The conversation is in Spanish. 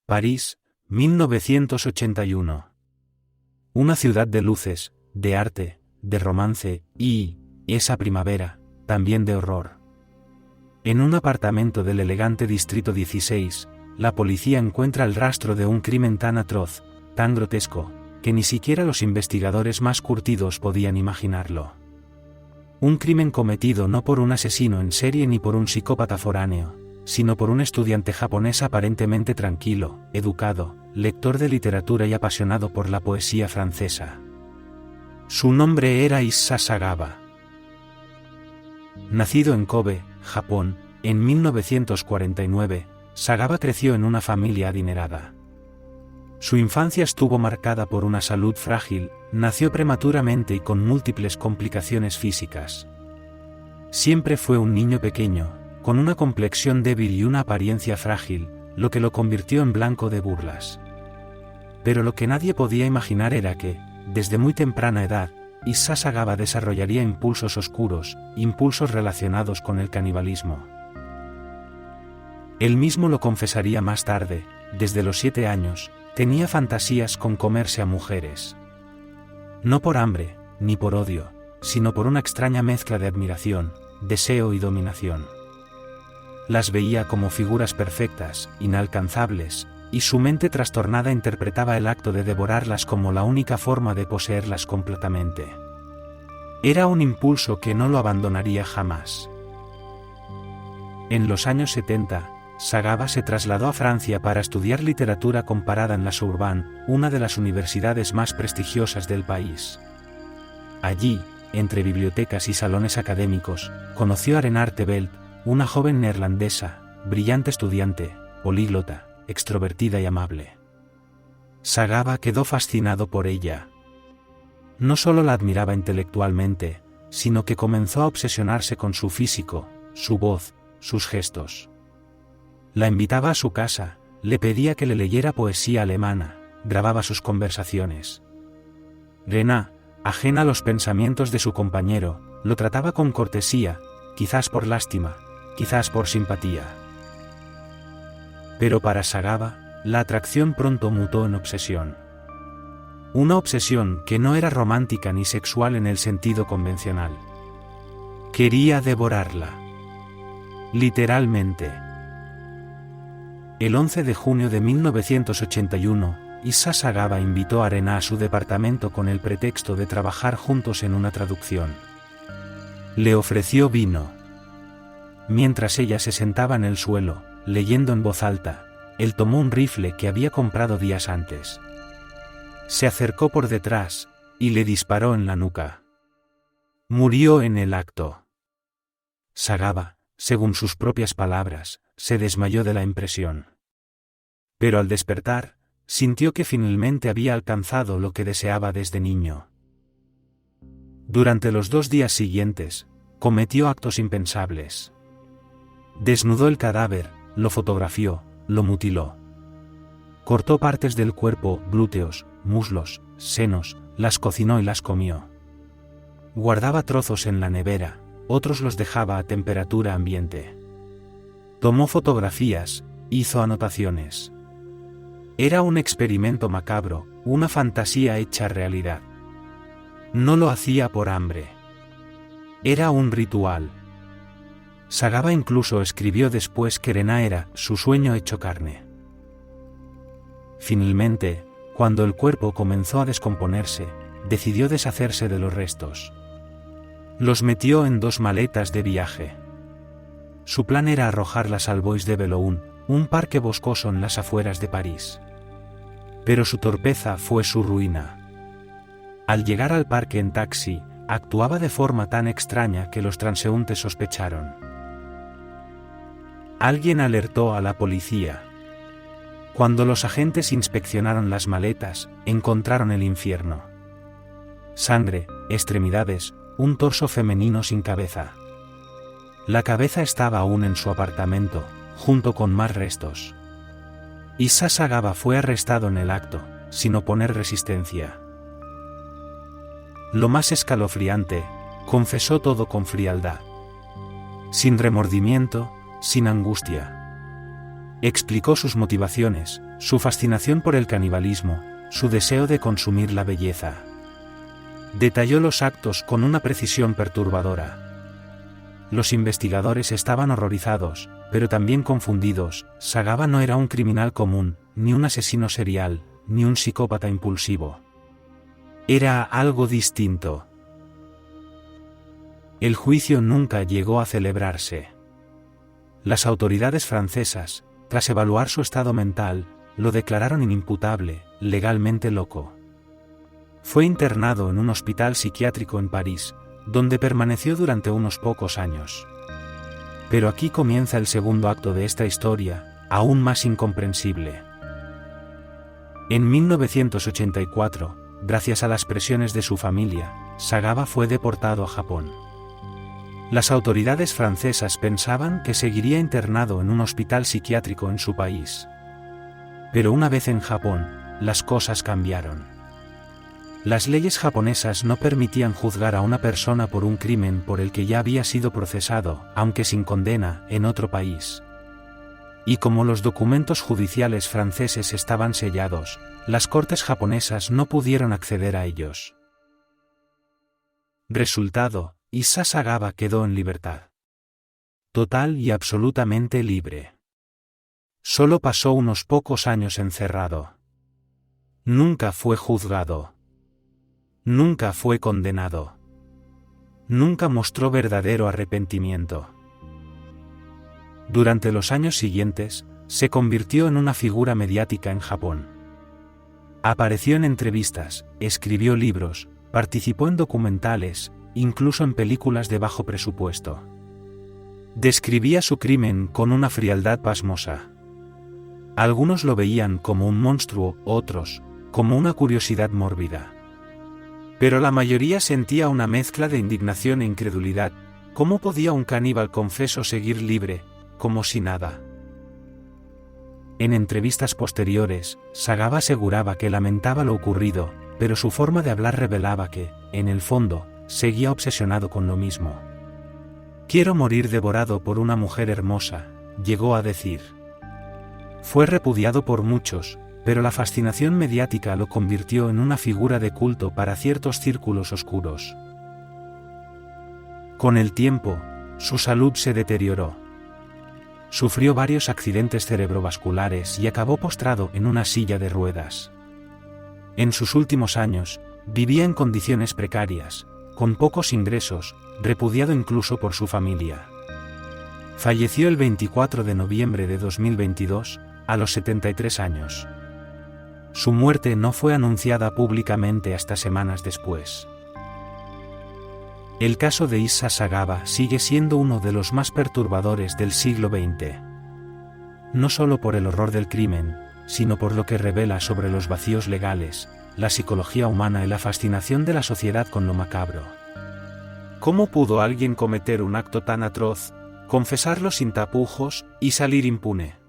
París, 1981. Una ciudad de luces, de arte, de romance, y, esa primavera, también de horror. En un apartamento del elegante Distrito 16, la policía encuentra el rastro de un crimen tan atroz, tan grotesco, que ni siquiera los investigadores más curtidos podían imaginarlo. Un crimen cometido no por un asesino en serie ni por un psicópata foráneo, sino por un estudiante japonés aparentemente tranquilo, educado, lector de literatura y apasionado por la poesía francesa. Su nombre era Issa Sagawa. Nacido en Kobe, Japón, en 1949, Sagawa creció en una familia adinerada. Su infancia estuvo marcada por una salud frágil, nació prematuramente y con múltiples complicaciones físicas. Siempre fue un niño pequeño, con una complexión débil y una apariencia frágil, lo que lo convirtió en blanco de burlas. Pero lo que nadie podía imaginar era que, desde muy temprana edad, Issa Sagawa desarrollaría impulsos oscuros, impulsos relacionados con el canibalismo. Él mismo lo confesaría más tarde, desde los 7 años, tenía fantasías con comerse a mujeres. No por hambre, ni por odio, sino por una extraña mezcla de admiración, deseo y dominación. Las veía como figuras perfectas, inalcanzables, y su mente trastornada interpretaba el acto de devorarlas como la única forma de poseerlas completamente. Era un impulso que no lo abandonaría jamás. En los años 70, Sagawa se trasladó a Francia para estudiar literatura comparada en la Sorbonne, una de las universidades más prestigiosas del país. Allí, entre bibliotecas y salones académicos, conoció a Renate Belt, una joven neerlandesa, brillante estudiante, políglota, extrovertida y amable. Sagawa quedó fascinado por ella. No solo la admiraba intelectualmente, sino que comenzó a obsesionarse con su físico, su voz, sus gestos. La invitaba a su casa, le pedía que le leyera poesía alemana, grababa sus conversaciones. Renate, ajena a los pensamientos de su compañero, lo trataba con cortesía, quizás por lástima, quizás por simpatía. Pero para Sagawa, la atracción pronto mutó en obsesión. Una obsesión que no era romántica ni sexual en el sentido convencional. Quería devorarla. Literalmente. El 11 de junio de 1981, Issa Sagawa invitó a Renate a su departamento con el pretexto de trabajar juntos en una traducción. Le ofreció vino. Mientras ella se sentaba en el suelo, leyendo en voz alta, él tomó un rifle que había comprado días antes. Se acercó por detrás, y le disparó en la nuca. Murió en el acto. Sagawa, según sus propias palabras, se desmayó de la impresión. Pero al despertar, sintió que finalmente había alcanzado lo que deseaba desde niño. Durante los 2 días siguientes, cometió actos impensables. Desnudó el cadáver, lo fotografió, lo mutiló. Cortó partes del cuerpo, glúteos, muslos, senos, las cocinó y las comió. Guardaba trozos en la nevera, otros los dejaba a temperatura ambiente. Tomó fotografías, hizo anotaciones. Era un experimento macabro, una fantasía hecha realidad. No lo hacía por hambre. Era un ritual. Sagawa incluso escribió después que Renate era su sueño hecho carne. Finalmente, cuando el cuerpo comenzó a descomponerse, decidió deshacerse de los restos. Los metió en 2 maletas de viaje. Su plan era arrojarlas al Bois de Boulogne, un parque boscoso en las afueras de París. Pero su torpeza fue su ruina. Al llegar al parque en taxi, actuaba de forma tan extraña que los transeúntes sospecharon. Alguien alertó a la policía. Cuando los agentes inspeccionaron las maletas, encontraron el infierno. Sangre, extremidades, un torso femenino sin cabeza. La cabeza estaba aún en su apartamento, junto con más restos. Issa Sagawa fue arrestado en el acto, sin oponer resistencia. Lo más escalofriante, confesó todo con frialdad. Sin remordimiento, sin angustia. Explicó sus motivaciones, su fascinación por el canibalismo, su deseo de consumir la belleza. Detalló los actos con una precisión perturbadora. Los investigadores estaban horrorizados, pero también confundidos. Sagaba no era un criminal común, ni un asesino serial, ni un psicópata impulsivo. Era algo distinto. El juicio nunca llegó a celebrarse. Las autoridades francesas, tras evaluar su estado mental, lo declararon inimputable, legalmente loco. Fue internado en un hospital psiquiátrico en París, donde permaneció durante unos pocos años. Pero aquí comienza el segundo acto de esta historia, aún más incomprensible. En 1984, gracias a las presiones de su familia, Sagaba fue deportado a Japón. Las autoridades francesas pensaban que seguiría internado en un hospital psiquiátrico en su país. Pero una vez en Japón, las cosas cambiaron. Las leyes japonesas no permitían juzgar a una persona por un crimen por el que ya había sido procesado, aunque sin condena, en otro país. Y como los documentos judiciales franceses estaban sellados, las cortes japonesas no pudieron acceder a ellos. Resultado: Issa Sagaba quedó en libertad. Total y absolutamente libre. Solo pasó unos pocos años encerrado. Nunca fue juzgado. Nunca fue condenado. Nunca mostró verdadero arrepentimiento. Durante los años siguientes, se convirtió en una figura mediática en Japón. Apareció en entrevistas, escribió libros, participó en documentales, incluso en películas de bajo presupuesto. Describía su crimen con una frialdad pasmosa. Algunos lo veían como un monstruo, otros, como una curiosidad mórbida. Pero la mayoría sentía una mezcla de indignación e incredulidad. ¿Cómo podía un caníbal confeso seguir libre, como si nada? En entrevistas posteriores, Sagaba aseguraba que lamentaba lo ocurrido, pero su forma de hablar revelaba que, en el fondo, seguía obsesionado con lo mismo. «Quiero morir devorado por una mujer hermosa», llegó a decir. Fue repudiado por muchos, pero la fascinación mediática lo convirtió en una figura de culto para ciertos círculos oscuros. Con el tiempo, su salud se deterioró. Sufrió varios accidentes cerebrovasculares y acabó postrado en una silla de ruedas. En sus últimos años, vivía en condiciones precarias, con pocos ingresos, repudiado incluso por su familia. Falleció el 24 de noviembre de 2022, a los 73 años. Su muerte no fue anunciada públicamente hasta semanas después. El caso de Issa Sagaba sigue siendo uno de los más perturbadores del siglo XX. No solo por el horror del crimen, sino por lo que revela sobre los vacíos legales, la psicología humana y la fascinación de la sociedad con lo macabro. ¿Cómo pudo alguien cometer un acto tan atroz, confesarlo sin tapujos y salir impune?